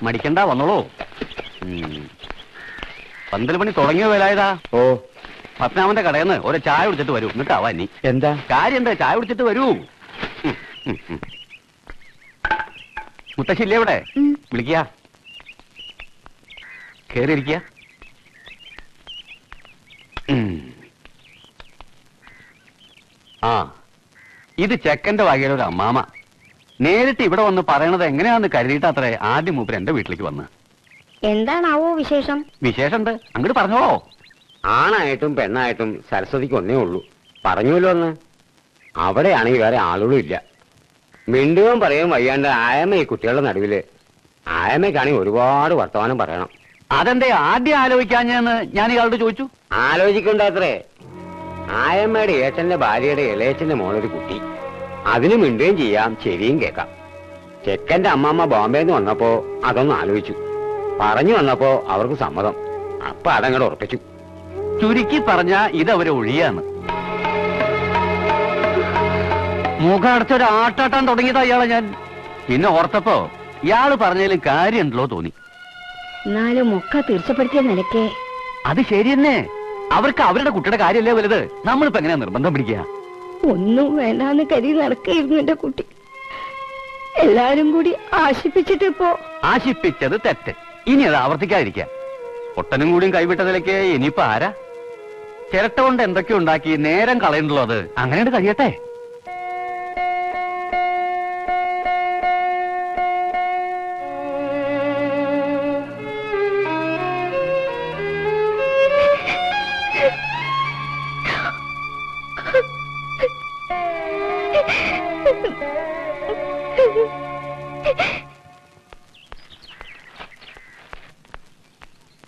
മടിക്കണ്ട, വന്നോളൂ. 12 മണി തുടങ്ങിയ വേലായതാ. ഓ, പത്നാമന്റെ കടയിൽ നിന്ന് ഒരു ചായ കുടിച്ചിട്ട് വരൂ. എന്നിട്ടാവാ നീ. എന്താ കാര്യം? എന്താ ചായ കുടിച്ചിട്ട് വരൂ. മുത്തശ്ശില്ലേ ഇവിടെ? വിളിക്കുക. കേറിയിരിക്കുക. ആ, ഇത് ചെക്കന്റെ വകയുടെ ഒരു അമ്മാമ. നേരിട്ട് ഇവിടെ വന്ന് പറയണത് എങ്ങനെയാന്ന് കരുതിയിട്ടത്രേ ആദ്യം മൂപ്പര് എന്റെ വീട്ടിലേക്ക് വന്ന്. എന്താണാവോ വിശേഷം? വിശേഷം ഉണ്ട്, അങ്ങോട്ട് പറഞ്ഞോളോ. ആണായിട്ടും പെണ്ണായിട്ടും സരസ്വതിക്ക് ഒന്നേ ഉള്ളൂ. പറഞ്ഞുല്ലോ ഒന്ന്. അവിടെയാണെങ്കിൽ വേറെ ആളുകളും ഇല്ല. മിണ്ടുകയും പറയുകയും വയ്യാണ്ട് ആയമ്മ ഈ കുട്ടികളുടെ നടുവില്. ആയമ്മയ്ക്കാണെങ്കിൽ ഒരുപാട് വർത്തമാനം പറയണം. അതെന്തേ ആദ്യം ആലോചിക്കാഞ്ഞെന്ന് ഞാൻ ഇയാളോട് ചോദിച്ചു. ആലോചിക്കണ്ടത്രേ. ആയമ്മയുടെ ഏട്ടന്റെ ഭാര്യയുടെ ഇളയച്ചന്റെ മോളൊരു കുട്ടി. അതിന് മിണ്ടുകയും ചെയ്യാം, ചെവിയും കേൾക്കാം. ചെക്കന്റെ അമ്മമ്മ ബോംബെന്ന് വന്നപ്പോ അതൊന്ന് ആലോചിച്ചു. പറഞ്ഞു വന്നപ്പോ അവർക്ക് സമ്മതം. അപ്പൊ അതങ്ങോട്ട് ഉറപ്പിച്ചു. ചുരുക്കി പറഞ്ഞ ഇതവരെ ഒഴിയാന്ന്. മുഖം അടച്ചൊരു ആട്ടാട്ടാൻ തുടങ്ങിയതാ ഇയാളെ ഞാൻ. പിന്നെ ഓർത്തപ്പോ ഇയാള് പറഞ്ഞതിലും കാര്യമുണ്ടല്ലോ തോന്നി. എന്നാലും ഒക്കെ തീർച്ചപ്പെടുത്തിയ നിലയ്ക്ക് അത് ശരി തന്നെ. അവർക്ക് അവരുടെ കുട്ടിയുടെ കാര്യമല്ലേ വലുത്. നമ്മളിപ്പോ എങ്ങനെയാ നിർബന്ധം പിടിക്കുക? ഒന്നും വേണ്ടാന്ന് കരുതി നടക്കായിരുന്നു എന്റെ കുട്ടി. എല്ലാരും കൂടി ആശിപ്പിച്ചിട്ടിപ്പോ. ആശിപ്പിച്ചത് തെറ്റ്. ഇനി അത് ആവർത്തിക്കാതിരിക്കാം. ഒട്ടനും കൂടിയും കൈവിട്ടതിലേക്ക് ഇനിയിപ്പോ ആരാ? ചിരട്ട കൊണ്ട് എന്തൊക്കെയോ ഉണ്ടാക്കി നേരം കളയണ്ടല്ലോ. അത് അങ്ങനെയാണ് കഴിയട്ടെ.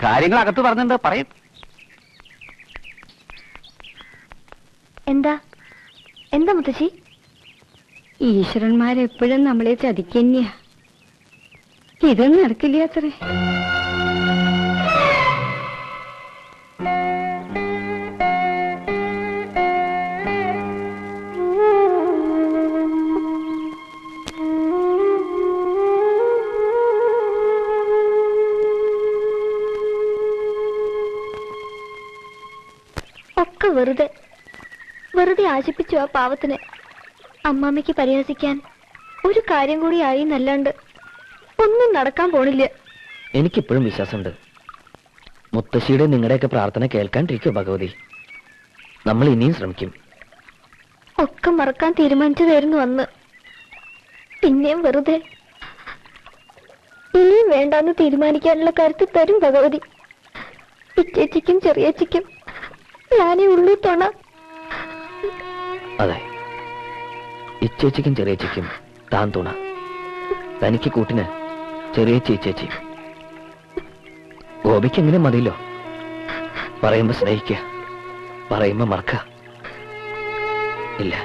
കാര്യങ്ങൾ അകത്ത് പറഞ്ഞെന്താ പറയും. എന്താ എന്താ മുത്തശ്ശി? ഈശ്വരന്മാരെപ്പോഴും നമ്മളെ ചതിക്കന്നെയാ. ഇതൊന്നും നടക്കില്ല അത്രേ. ഒക്കെ വെറുതെ വെറുതെ ആശിപ്പിച്ചു ആ പാവത്തിന്. അമ്മാമ്മയ്ക്ക് പരിഹസിക്കാൻ ഒരു കാര്യം കൂടി ആയി എന്നല്ലാണ്ട് ഒന്നും നടക്കാൻ പോണില്ല. എനിക്കിപ്പോഴും വിശ്വാസമുണ്ട്. മുത്തശ്ശിയുടെ നിങ്ങളുടെയൊക്കെ പ്രാർത്ഥന കേൾക്കാണ്ടിരിക്കും ഭഗവതി. നമ്മൾ ഇനിയും ശ്രമിക്കും. ഒക്കെ മറക്കാൻ തീരുമാനിച്ചതായിരുന്നു അന്ന്. പിന്നെയും വെറുതെ. ഇനിയും വേണ്ടാന്ന് തീരുമാനിക്കാനുള്ള കരുത്ത് തരും ഭഗവതി. ഇച്ചേച്ചിക്കും ചെറിയച്ചിക്കും ഞാനേ ഉള്ളൂ തോണ. അതെ, ഇച്ചേച്ചിക്കും ചെറിയച്ചിക്കും താൻ തുണ. തനിക്ക് കൂട്ടിന് ചെറിയച്ചി ഇച്ചേച്ചി. ഗോപിക്ക് എങ്ങനെ മതിയല്ലോ. പറയുമ്പോ സ്നേഹിക്കുക, പറയുമ്പോ മറക്ക. ഇല്ല,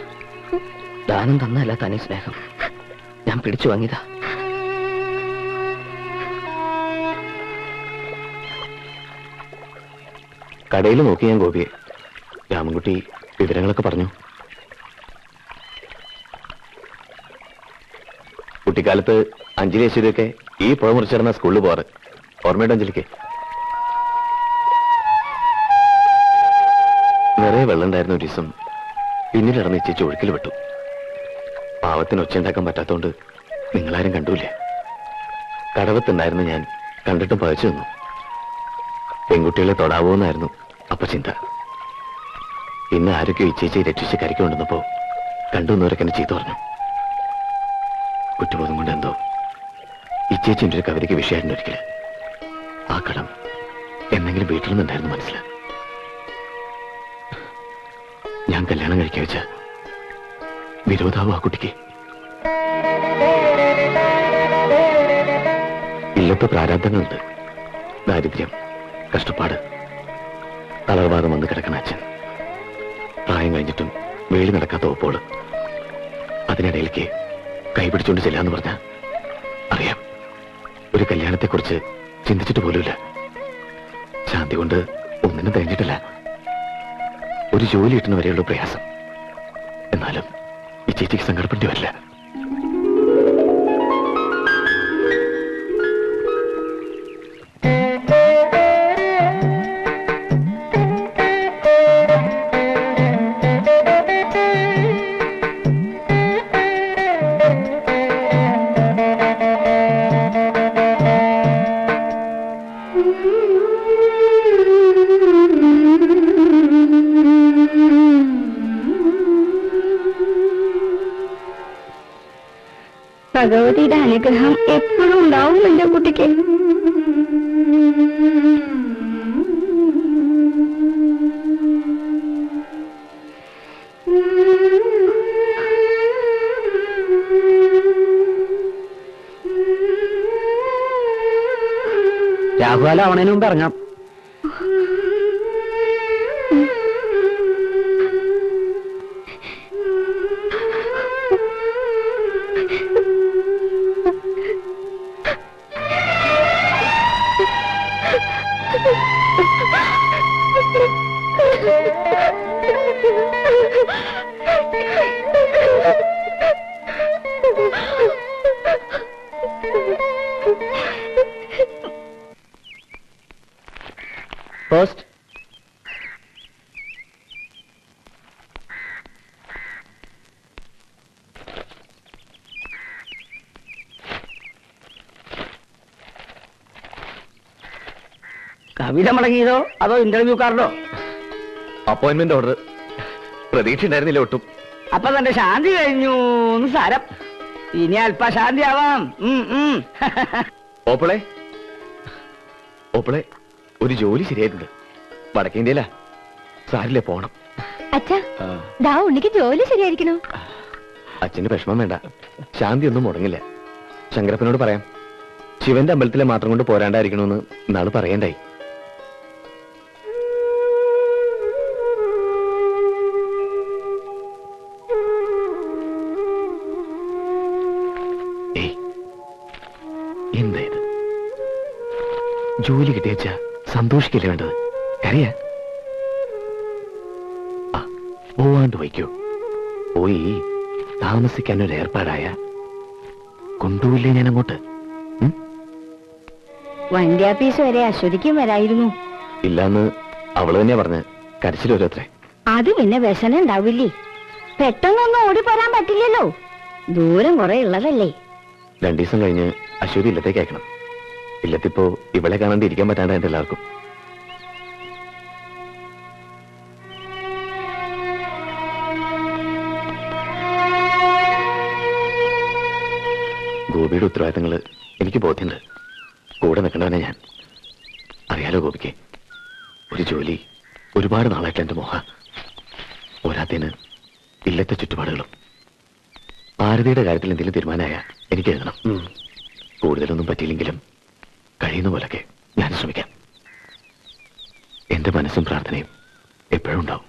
ദാനം തന്നല്ല തനി സ്നേഹം. ഞാൻ പിടിച്ചു വാങ്ങിയതാ. കടയിൽ നോക്കി ഞാൻ ഗോപിയെ. രാമൻകുട്ടി വിവരങ്ങളൊക്കെ പറഞ്ഞു. കുട്ടിക്കാലത്ത് അഞ്ജലി യേശുവിയൊക്കെ ഈ പുഴ മുറിച്ചിരുന്ന സ്കൂളിൽ പോവാറ്. ഓർമ്മയുണ്ട് അഞ്ജലിക്ക്? നിറയെ വെള്ളം ഉണ്ടായിരുന്ന ഒരു ദിവസം പിന്നീട് ഇടന്ന് ചേച്ചി ഒഴുക്കിൽ വിട്ടു. പാവത്തിന് ഒച്ചയുണ്ടാക്കാൻ പറ്റാത്തോണ്ട് നിങ്ങളാരും കണ്ടൂല്ലേ. കടവത്തുണ്ടായിരുന്ന ഞാൻ കണ്ടിട്ടും പകച്ചു നിന്നു. പെൺകുട്ടികളെ തൊടാവോന്നായിരുന്നു അപ്പൊ ചിന്ത. പിന്നെ ആരൊക്കെ ഇച്ചേച്ചി രക്ഷിച്ച് കരയ്ക്ക് കൊണ്ടുവന്നപ്പോ കണ്ടുവന്നവരൊക്കെ എന്നെ ചെയ്തു പറഞ്ഞു. കുറ്റബോധം കൊണ്ട് എന്തോ ഇച്ചേച്ചിന്റെ ഒരു കവിതയ്ക്ക് വിഷയമായിരുന്നു ഒരിക്കല്. ആ കടം എന്നെങ്കിലും വീട്ടിൽ നിന്നുണ്ടായിരുന്നു മനസ്സിൽ. ഞാൻ കല്യാണം കഴിക്കാൻ വെച്ച വിരോധാവും ആ കുട്ടിക്ക്. ഇല്ലത്തെ പ്രാരാബ്ദങ്ങളുണ്ട്. ദാരിദ്ര്യം, കഷ്ടപ്പാട്, തളർവാദം വന്ന് കിടക്കണ അച്ഛൻ, പ്രായം കഴിഞ്ഞിട്ടും വേളി നടക്കാത്ത ഒപ്പോള്. അതിനിടയിലേക്ക് കൈപിടിച്ചുകൊണ്ട് ചെല്ലാന്ന് പറഞ്ഞ അറിയാം. ഒരു കല്യാണത്തെക്കുറിച്ച് ചിന്തിച്ചിട്ട് പോലുമില്ല. ശാന്തി കൊണ്ട് ഒന്നിനും കഴിഞ്ഞിട്ടില്ല. ഒരു ജോലി കിട്ടുന്ന വരെയുള്ള പ്രയാസം. എന്നാലും ഈ ചേച്ചിക്ക് സങ്കടപ്പെടേണ്ടി വരില്ല. ഭഗവതിയുടെ അനുഗ്രഹം എപ്പോഴും ഉണ്ടാവും എന്റെ കുട്ടിക്ക്. രാഹുകാലം ആവണേന് മുമ്പ് ഇറങ്ങാം. പോസ്റ്റ്. കവിത മുടങ്ങിയതോ അതോ ഇന്റർവ്യൂ കാർഡോ? Appointment order. പ്രതീക്ഷ ഉണ്ടായിരുന്നില്ല ഒട്ടും. അപ്പൊ തന്റെ ശാന്തി കഴിഞ്ഞു സാരം. ഇനി അല്പശാന്തി ആവാം. ഓപ്പിളെ ഓപ്പിളെ, ഒരു ജോലി ശരിയായിട്ടുണ്ട്. വടക്കേ ഇന്ത്യയിലാ. സാരില്ലേ, പോണം. അച്ഛാ, ദാ ഉണ്ണിക്ക് ജോലി ശരിയായിരിക്കണു. അച്ഛന് വിഷമം വേണ്ട, ശാന്തി ഒന്നും മുടങ്ങില്ല. ശങ്കരപ്പനോട് പറയാം. ശിവന്റെ അമ്പലത്തിലെ മാത്രം കൊണ്ട് പോരാണ്ടായിരിക്കണമെന്ന് നാള് പറയണ്ടായി. എന്താ ഇത്? ജോലി കിട്ടിയച്ച സന്തോഷിക്കല്ലേ വേണ്ടത്? കറിയാ പോവാണ്ട് വയ്ക്കോ. പോയി താമസിക്കാൻ ഒരു ഏർപ്പാടായ കൊണ്ടുപോയില്ലേ ഞാൻ അങ്ങോട്ട്? വണ്ടി ആഫീസ് വരെ അശ്വതിക്കും വരായിരുന്നു. ഇല്ലാന്ന് അവള് തന്നെയാ പറഞ്ഞ്. കരച്ചിൽ ഓരോത്രേ. അത് പിന്നെ വ്യസനം ഉണ്ടാവില്ലേ? പെട്ടെന്നൊന്നും ഓടിപ്പോരാൻ പറ്റില്ലല്ലോ, ദൂരം കുറെ ഉള്ളതല്ലേ. 2 ദിവസം കഴിഞ്ഞ് അശ്വതി ഇല്ലത്തേക്ക് അയക്കണം. ഇല്ലത്തിപ്പോ ഇവളെ കാണാണ്ട് ഇരിക്കാൻ പറ്റാണ്ടായിട്ട് എല്ലാവർക്കും. ഗോപിയുടെ ഉത്തരവാദിത്തങ്ങള് എനിക്ക് ബോധ്യമുണ്ട്. കൂടെ നിൽക്കേണ്ടവനെ ഞാൻ. അറിയാലോ ഗോപിക്ക്, ഒരു ജോലി ഒരുപാട് നാളായിട്ട് എന്റെ മോഹ. പോരാത്തിന് ഇല്ലത്തെ ചുറ്റുപാടുകളും. ഭാരതിയുടെ കാര്യത്തിൽ എന്തെങ്കിലും തീരുമാനമായ എനിക്ക് എഴുതണം. കൂടുതലൊന്നും പറ്റിയില്ലെങ്കിലും കഴിയുന്ന പോലൊക്കെ ഞാൻ ശ്രമിക്കാം. എന്റെ മനസ്സും പ്രാർത്ഥനയും എപ്പോഴും ഉണ്ടാവും.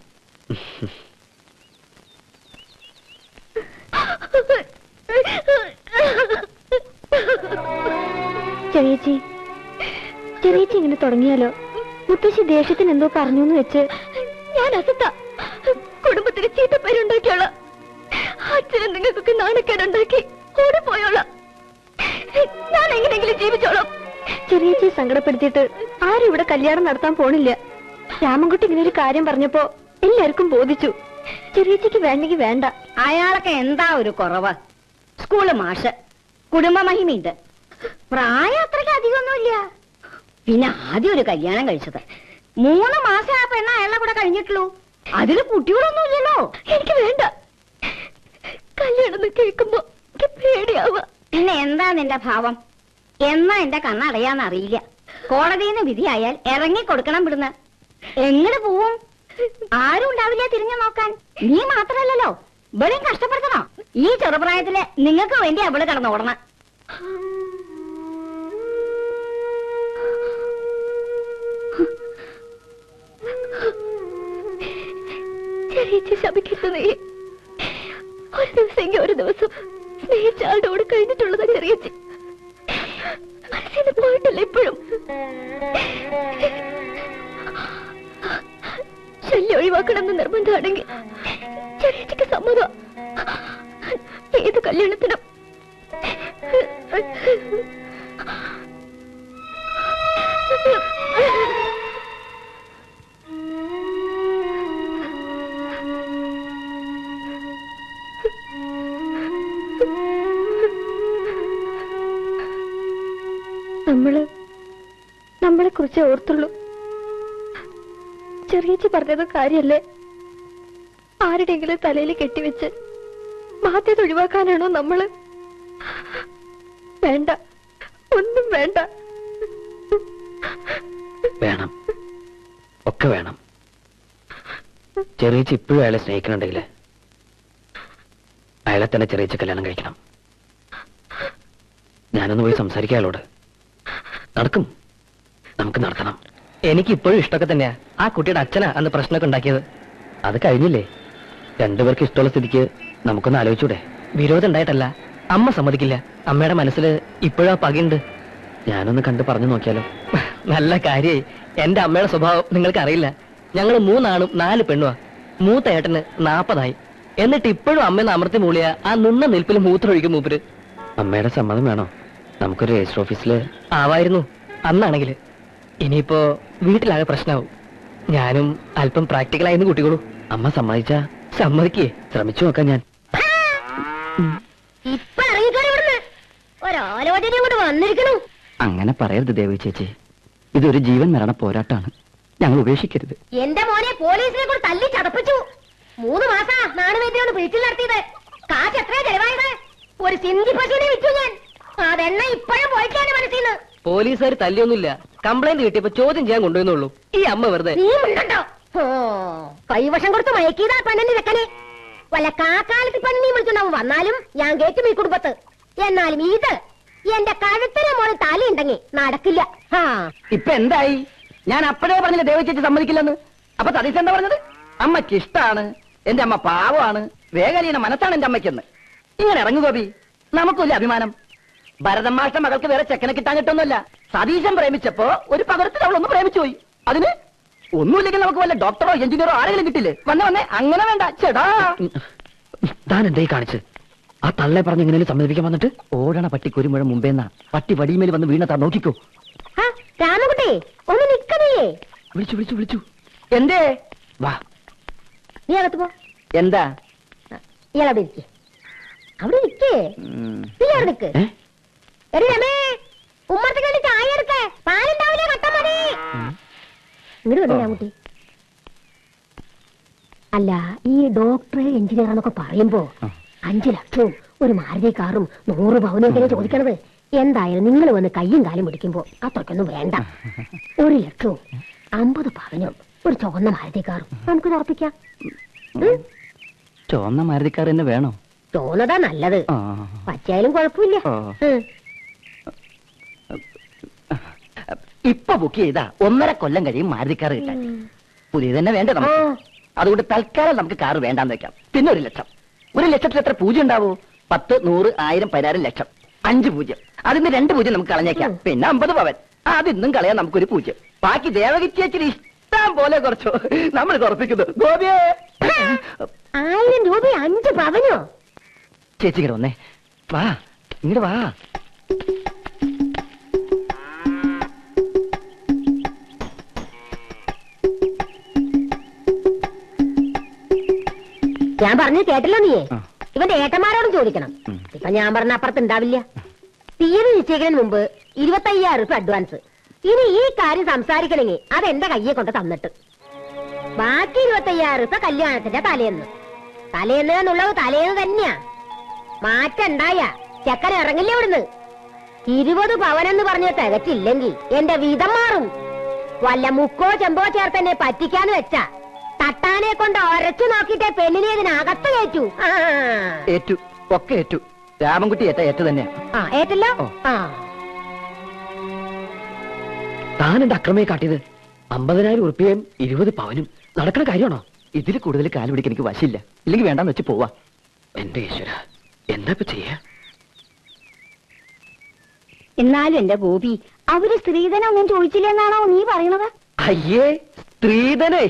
ചെറിയച്ചി ഇങ്ങനെ തുടങ്ങിയാലോ? മുത്തശ്ശി ദേഷ്യത്തിന് എന്തോ പറഞ്ഞു എന്ന് വെച്ച് ഞാൻ അസത്ത കുടുംബത്തിന് ചീത്തപ്പേരുണ്ടാക്കിയോളാം. അച്ഛനും നിങ്ങൾക്കൊക്കെ നാണക്കേടുണ്ടാക്കി ഓടിപ്പോയോളാം. ഞാൻ എങ്ങനെയെങ്കിലും ജീവിച്ചോളാം. ചെറിയച്ചി സങ്കടപ്പെടുത്തിയിട്ട് ആരും ഇവിടെ കല്യാണം നടത്താൻ പോണില്ല. രാമൻകുട്ടി ഇങ്ങനെ ഒരു കാര്യം പറഞ്ഞപ്പോ എല്ലാവർക്കും ബോധിച്ചു. ചെറിയച്ചിക്ക് വേണ്ടെങ്കിൽ വേണ്ട. അയാളൊക്കെ എന്താ ഒരു കുറവ്? സ്കൂള് മാഷ്, കുടുംബ മഹിമയുണ്ട്, പ്രായം അത്രയ്ക്ക് അധികമൊന്നുമില്ല. പിന്നെ ആദ്യം ഒരു കല്യാണം കഴിച്ചത് 3 മാസം ആ പെണ്ണ അയാളെ കൂടെ കഴിഞ്ഞിട്ടുള്ളൂ. അതില് കുട്ടികളൊന്നുമില്ലല്ലോ. എനിക്ക് വേണ്ട. കല്യാണം കേൾക്കുമ്പോ പേടിയാവുക. പിന്നെ എന്താ നിന്റെ ഭാവം? എന്നാ എന്റെ കണ്ണടയാന്നറിയില്ല. കോടതിന്ന് വിധിയായാൽ ഇറങ്ങി കൊടുക്കണം. വിടുന്ന എങ്ങനെ പോവും? ആരും ഉണ്ടാവില്ല തിരിഞ്ഞു നോക്കാൻ. നീ മാത്രല്ലല്ലോ, ഇവളെയും കഷ്ടപ്പെടുത്തണോ? ഈ ചെറുപ്രായത്തില് നിങ്ങൾക്ക് വേണ്ടി അവള് കടന്നോടണം. ശപിക്കുന്നത് ഒരു ദിവസം ഒരു ദിവസം സ്നേഹിച്ച ആളുടെ കൂടെ കഴിഞ്ഞിട്ടുള്ളതാ ചെറിയച്ചി. മനസ്സിന് പോയിട്ടില്ല ഇപ്പോഴും. ശല്യം ഒഴിവാക്കണമെന്ന് നിർബന്ധമാണെങ്കിൽ ചെറിയച്ചിക്ക് സമ്മതം. ഏത് കല്യാണത്തിനും നമ്മളെ കുറിച്ച് ഓർത്തുള്ളൂ. ചെറിയച്ചി പറഞ്ഞത് കാര്യല്ലേ? ആരുടെയെങ്കിലും തലയിൽ കെട്ടിവെച്ച് ബാധ്യത ഒഴിവാക്കാനാണോ നമ്മള്? വേണ്ട, ഒന്നും വേണ്ട. വേണം, ഒക്കെ വേണം. ചെറിയച്ച് ഇപ്പോഴും അയാളെ സ്നേഹിക്കണുണ്ടെങ്കിൽ അയാളെ തന്നെ ചെറിയച്ച് കല്യാണം കഴിക്കണം. ഞാനൊന്ന് പോയി സംസാരിക്കാം അയാളോട്. നടക്കും, നമുക്ക് നടത്തണം. എനിക്ക് ഇപ്പോഴും ഇഷ്ടമൊക്കെ തന്നെയാ. ആ കുട്ടിയുടെ അച്ഛനാ അന്ന് പ്രശ്നമൊക്കെ ഉണ്ടാക്കിയത്. അത് കഴിഞ്ഞില്ലേ? രണ്ടുപേർക്ക് ഇഷ്ടമുള്ള സ്ഥിതിക്ക് നമുക്കൊന്ന് ആലോചിച്ചൂടെ? വിരോധം ഉണ്ടായിട്ടല്ല, അമ്മ സമ്മതിക്കില്ല. അമ്മയുടെ മനസ്സിൽ ഇപ്പോഴും ആ പകയുണ്ട്. ഞാനൊന്ന് കണ്ട് പറഞ്ഞു നോക്കിയാലോ? നല്ല കാര്യായി. എന്റെ അമ്മയുടെ സ്വഭാവം നിങ്ങൾക്ക് അറിയില്ല. ഞങ്ങൾ 3 ആണും 4 പെണ്ണുവാ. മൂത്ത ഏട്ടന് 40 എന്നിട്ട് ഇപ്പോഴും അമ്മയെന്ന് അമർത്തി മൂളിയ ആ നിന്ന നിൽപ്പിൽ മൂത്രമൊഴിക്കും മൂപ്പര്. അമ്മയുടെ സമ്മതം വേണോ? നമുക്കൊരു രജിസ്റ്റർ ഓഫീസില് ആവായിരുന്നു അന്നാണെങ്കിൽ. ഇനിയിപ്പോ വീട്ടിലാകെ പ്രശ്നമാവും. ഞാനും അല്പം പ്രാക്ടിക്കലായിരുന്നു കുട്ടികളൂ. അമ്മ സമ്മതിച്ചാ സമ്മതിക്കേ, ശ്രമിച്ചു നോക്കാം ഞാൻ. ഇപ്പൊ ഇറങ്ങിക്കോളി ഇവിടുന്ന്. ഒരാലോചനയും കൂടെ വന്നിരിക്കണു. അങ്ങനെ പറയരുത് ദേവി ചേച്ചി. ഇതൊരു ജീവൻ മരണ പോരാട്ടാണ്. ഞങ്ങൾ ഉപേക്ഷിക്കരുത്. എന്റെ മോനെ പോലീസിനെ കൂടെ തല്ലി ചതപ്പിച്ചു. 3 മാസാ നാണുവേദ്യയോട് വീട്ടിൽ നടത്തിയത്. കാശ് എത്രയാ ചെലവായത്? ഒരു സിന്ധി പശുവിനെ വിറ്റു ഞാൻ. അതെണ്ണ ഇപ്പോഴും പോയിട്ടാണ് മനസ്സിന്ന്. പോലീസുകാർ തല്ലിയൊന്നുമില്ല. കംപ്ലൈന്റ് കിട്ടിയപ്പോ ചോദ്യം ചെയ്യാൻ കൊണ്ടുവന്നുള്ളൂ. ഈ അമ്മ വെറുതെ. നീ ഉണ്ടോ? കൈവശം കൊടുത്ത് മയക്കിയതാ പെണ്ണിന്റെ ചെക്കനെ. വല്ല കാക്കാലത്ത് പെണ്ണി വിളിച്ചുണ്ടാവും. വന്നാലും ഞാൻ കേട്ടും ഈ കുടുംബത്ത്. എന്നാലും ഇത് എന്റെ കഴുത്തിന് മോള് തലയുണ്ടെങ്കിൽ നടക്കില്ല. ഇപ്പൊ എന്തായി? ഞാൻ അപ്പോഴേ പറഞ്ഞില്ല ദേവി ചേച്ചി സമ്മതിക്കില്ലെന്ന്. അപ്പൊ സതീശൻ എന്താ പറഞ്ഞത്? അമ്മയ്ക്ക് ഇഷ്ടാണ്, എന്റെ അമ്മ പാവമാണ്, വേഗലീന മനസ്സാണ് എന്റെ അമ്മയ്ക്കെന്ന്. ഇങ്ങനെ ഇറങ്ങു ഗോപി, നമുക്കില്ല അഭിമാനം. ഭരതമാഷ്ട മകൾക്ക് വേറെ ചെക്കനെ കിട്ടാൻ കിട്ടുന്നില്ല. സതീശൻ പ്രേമിച്ചപ്പോ ഒരു പകരത്തിൽ അവളൊന്ന് പ്രേമിച്ചു പോയി. അതിന് ഒന്നുമില്ലെങ്കിൽ നമുക്ക് വല്ല ഡോക്ടറോ എഞ്ചിനീയറോ ആരെങ്കിലും കിട്ടില്ലേ? വന്നേ അങ്ങനെ വേണ്ട ചേടാ. താൻ എന്തായി കാണിച്ച്? ആ തള്ളെ പറഞ്ഞ് എങ്ങനെയും സമ്മതിപ്പിക്കാൻ വന്നിട്ട് ഓടണ പട്ടിക്ക് 1 മുഴം മുമ്പേന്നാ പട്ടി വടിമേൽ വന്ന് വീണത്താ. നോക്കിക്കോ രാമകുട്ടി, ഒന്ന് നിക്കണേ. വിളിച്ചു. എന്തേ? വാ, നീ അകത്ത് പോ. എന്താ? ഇയാളവിടെ ഇരിക്കേ. അവിടെ ഇരിക്കേ. നീ അവിടെ നിക്ക്. എടി രമേ, ഉമ്മറത്തേക്ക് വേണ്ടി ചായ എടുക്കേ. പാലുണ്ടാവില്ലേ? കട്ട മതി. ഇങ്ങോട്ട് വന്നു രാമകുട്ടി. അല്ല, ഈ ഡോക്ടർ എഞ്ചിനീയർ എന്നൊക്കെ പറയുമ്പോ 5 ലക്ഷവും ഒരു മാരുതി കാറും 100 പവനും ഒക്കെ ചോദിക്കണത്. എന്തായാലും നിങ്ങൾ വന്ന് കയ്യും കാലും പിടിക്കുമ്പോ അത്രയ്ക്കൊന്നും വേണ്ട. 1 ലക്ഷവും 50 പവനും ഒരു ചുവന്ന മാരുതി കാറും നമുക്ക് ഉറപ്പിക്കാം. ചുവന്ന മാരുതിക്കാർ തന്നെ വേണോ? ചുവന്നതാ നല്ലത്. പച്ചയായാലും കുഴപ്പമില്ല. ഇപ്പൊ ബുക്ക് ചെയ്താ 1.5 കൊല്ലം കഴിയും മാരുതിക്കാർ കിട്ടാൻ. പുതിയത് തന്നെ വേണ്ട നമുക്ക്. അതുകൊണ്ട് തൽക്കാലം നമുക്ക് കാറ് വേണ്ടാന്ന് വെക്കാം. പിന്നെ 1 ലക്ഷം. 1 ലക്ഷത്തിൽ എത്ര പൂജ്യം ഉണ്ടാവോ? 10, 100, 1000, 10,000 ലക്ഷം. 5 പൂജ്യം. അതിന് 2 പൂജ്യം നമുക്ക് കളഞ്ഞേക്കാം. പിന്നെ 50 പവൻ. അതിന്നും കളയാൻ നമുക്കൊരു പൂജ്യം. ബാക്കി ദേവകി ചേച്ചിന് ഇഷ്ടം പോലെ കുറച്ചു നമ്മൾ ഉറപ്പിക്കുന്നു. ഗോപിയെ 1000 രൂപ 5 പവനോ? ചേച്ചിക്കട വന്നേ. വാ, ഇങ്ങോട്ട് വാ. ഞാൻ പറഞ്ഞു കേട്ടല്ലോ നീയെ. ഇവന്റെ ഏട്ടന്മാരോടും ചോദിക്കണം. ഇപ്പൊ ഞാൻ പറഞ്ഞ അപ്പുറത്ത് ഉണ്ടാവില്ല. തീയതി നിശ്ചയിക്കുന്നതിന് മുമ്പ് 25,000 രൂപ അഡ്വാൻസ്. ഇനി ഈ കാര്യം സംസാരിക്കണമെങ്കിൽ അതെന്റെ കയ്യെ കൊണ്ട് തന്നിട്ട് ബാക്കി 25,000 രൂപ കല്യാണത്തിന്റെ തലേന്ന്. തലേന്ന് എന്നുള്ളത് തലേന്ന് തന്നെയാ. മാറ്റുണ്ടായ ചെക്കൻ ഇറങ്ങില്ല ഇവിടുന്ന്. 20 പവനെന്ന് പറഞ്ഞ് തികച്ചില്ലെങ്കിൽ എന്റെ വീതം മാറും. വല്ല മുക്കോ ചെമ്പോ ചേർത്തെന്നെ പറ്റിക്കാന്ന് വെച്ചാ തട്ടാനെ കൊണ്ട് ഒരച്ചു നോക്കിട്ടെ പെണ്ണിനെ ഇതിനകത്ത് കയറ്റു. ഏറ്റു, ഒക്കെ ഏറ്റു. രാമൻകുട്ടി ഏറ്റ തന്നെയാ. ഏറ്റല്ലോ. താൻ എന്റെ അക്രമയെ കാട്ടിയത് 50,000 ഉറുപ്പികയും 20 പവനും നടക്കണ കാര്യമാണോ? ഇതിൽ കൂടുതൽ കാല് പിടിക്കാൻ എനിക്ക് വശില്ല. ഇല്ലെങ്കിൽ വേണ്ടാന്ന് വെച്ച് പോവാ. എന്റെ ഈശ്വര, എന്താ ഇപ്പൊ ചെയ്യാ? എന്നാലും എന്റെ ഗോപി, അവര് സ്ത്രീധനം ഒന്നും ചോദിച്ചില്ലെന്നാണോ നീ പറയണത്? അയ്യേ, സ്ത്രീധനേ.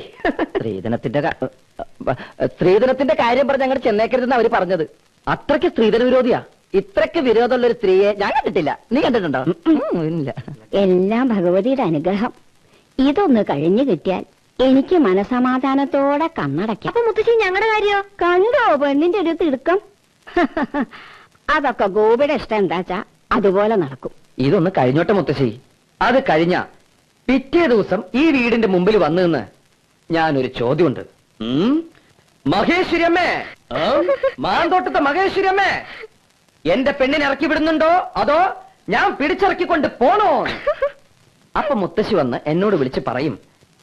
സ്ത്രീധനത്തിന്റെ കാര്യം പറഞ്ഞ് അങ്ങോട്ട് ചെന്നേക്കരുതെന്ന് അവര് പറഞ്ഞത്. അത്രയ്ക്ക് സ്ത്രീധന വിരോധിയാ. ഇത്രയ്ക്ക് വിരോധമുള്ള ഒരു സ്ത്രീയെ ഞാൻ കണ്ടിട്ടില്ല. നീ കണ്ടിട്ടുണ്ടോ? ഇല്ല. എല്ലാം ഭഗവതിയുടെ അനുഗ്രഹം. ഇതൊന്ന് കഴിഞ്ഞു കിട്ടിയാൽ എനിക്ക് മനസമാധാനത്തോടെ കണ്ണടയ്ക്കാം. അപ്പൊ മുത്തശ്ശി, ഞങ്ങളുടെ കാര്യോ? കണ്ടോ പെണ്ണിന്റെ ഒരു തിടുക്കം? അതൊക്കെ ഗോപിയുടെ ഇഷ്ടം എന്താച്ചാ അതുപോലെ നടക്കും. ഇതൊന്ന് കഴിഞ്ഞോട്ടെ മുത്തശ്ശി. അത് കഴിഞ്ഞ പിറ്റേ ദിവസം ഈ വീടിന്റെ മുമ്പിൽ വന്നു നിന്ന് ഞാനൊരു ചോദ്യമുണ്ട്. മഹേശ്വരിയമ്മേ, മാന്തോട്ടത്തെ മഹേശ്വരിയമ്മേ, എന്റെ പെണ്ണിനെ ഇറക്കി വിടുന്നുണ്ടോ അതോ ഞാൻ പിടിച്ചിറക്കിക്കൊണ്ട് പോണോ? അപ്പൊ മുത്തശ്ശി വന്ന് എന്നോട് വിളിച്ച് പറയും,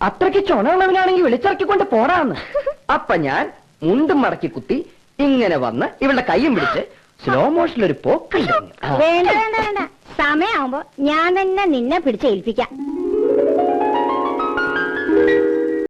അത്രയ്ക്ക് ചുണയുള്ളവനാണെങ്കിൽ വിളിച്ചിറക്കിക്കൊണ്ട് പോടാന്ന്. അപ്പൊ ഞാൻ മുണ്ടും മടക്കി കുത്തി ഇങ്ങനെ വന്ന് ഇവളുടെ കൈയും പിടിച്ച് സ്ലോ മോഷനിലൊരു പോക്കുണ്ട്. വേണ്ട വേണ്ട വേണ്ട, സമയാവുമ്പോ ഞാൻ തന്നെ നിന്നെ പിടിച്ചേൽപ്പിക്കാം.